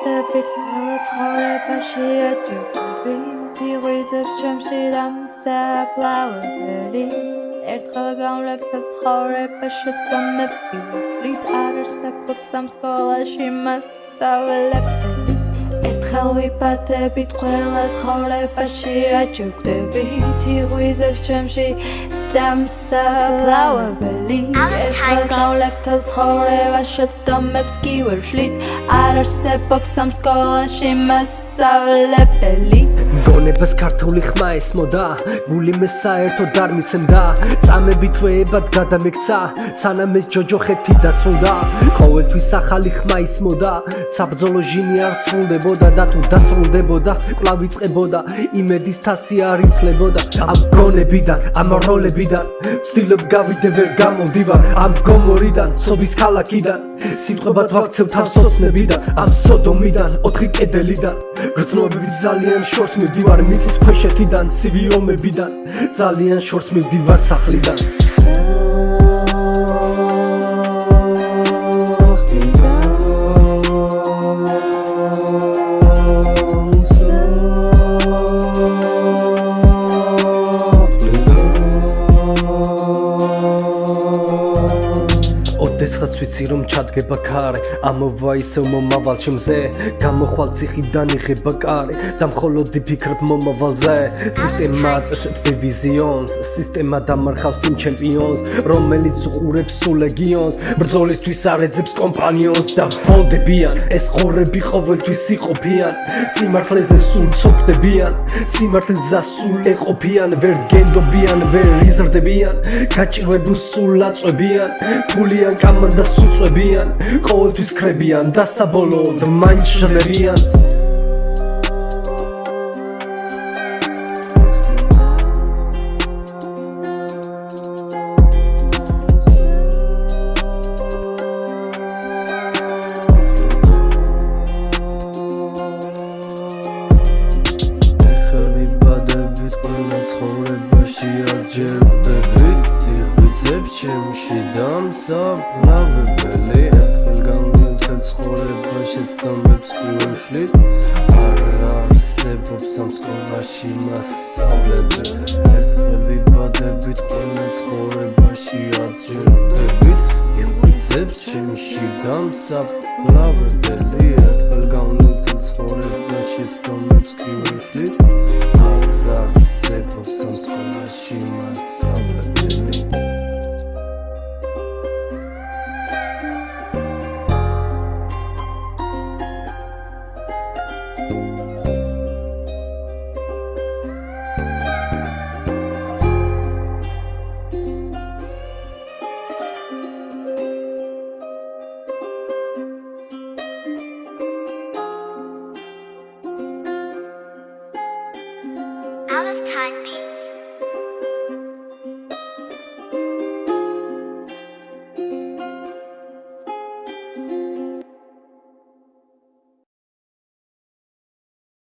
ვიპატებით ყველა ცხოვრებაში აჯობები ვიღვიძებს ჩემში დამსაფლავებელი ერთხელ გამლებთ ცხოვრებაშიც დამებს ვივლით არ არსებობს ამ სკოლაში მასწავლებელი ერთხელ ვიპატებით ყველა ცხოვრებაში აჯობებით ვიღვიძებს ჩემში დამსაფლავებელი ერთხელ გამლებთ ცხოვრებაშიც დამებს ვივლით არ არსებობს ამ სკოლაში მასწავლებელი გონებას ქართული ხმა ესმოდა გული მე საერთოდ არ მიცემდა წამებით ვეებად გადამექცა სანამ ეს ჯოჯოხეთი დასრულდა ყოველთვის ახალი ხმა ისმოდა საბრძოლო ჟინი არ სრულდებოდა და თუ დასრულდებოდა კვლავ იწყებოდა იმედის თასი არ იცლებოდა ამ გონებიდან ამ როლებიდან ვცდილობ გავიდე ვერ გამოვდივარ ამ გომორიდან ცობის ქალაქიდან სიტყვებად ვაქცევ თავს ოცნებიდან ამ სოდომიდან 4 კედელიდან გრძნობებით ძალიან შორს მივდივარ მიწის ქვეშეთიდან ცივი ომებიდან ძალიან შორს მივდივარ სახლიდან ოდესღაც ვიცი რომ ჩადგება ქარი ამოვა ისევ მომავალ ჩემზე გამოხვალ ციხიდან იღება კარი და მხოლოდ ვიფიქრებ მომავალზე სისტემა აწესებს დივიზიონს სისტემა დამარხავს იმ ჩემპიონს რომელიც უყურებს სულ ლეგიონს ბრძოლისთვის არ ეძებს კომპანიონს და ბოლდებიან ეს ღორები ყოველთვის იყოფიან სიმართლეზე სულ ცოფდებიან სიმართლეზე სულ ეყოფიან ვერ გენდობიან ვერ იზრდებიან გაჭირვებულ სულ აწვებიან ფულიან კამან და სუწვებიან ყოველთვის ქრებიან და საბოლოოდ მაინც ჟღერიან ერთხელ ვიბადებით ყველა ცხოვრებაში აჯერდებით იღვიძებს ჩემში დამსაფლავებელი ერთხელ გამლებთ ცხოვრებაშიც დამებს ვივლით არ არსებობს ამ სკოლაში მასწავლებელი ერთხელ ვიბადებით ყველა ცხოვრებაში აჯერდებით იღვიძებს ჩემში დამსაფლავებელი ერთხელ გამლებთ ცხოვრებაშიც დამებს ვივლით არ არსებობს ამ სკოლაში მასწავლებელი Out of time beat.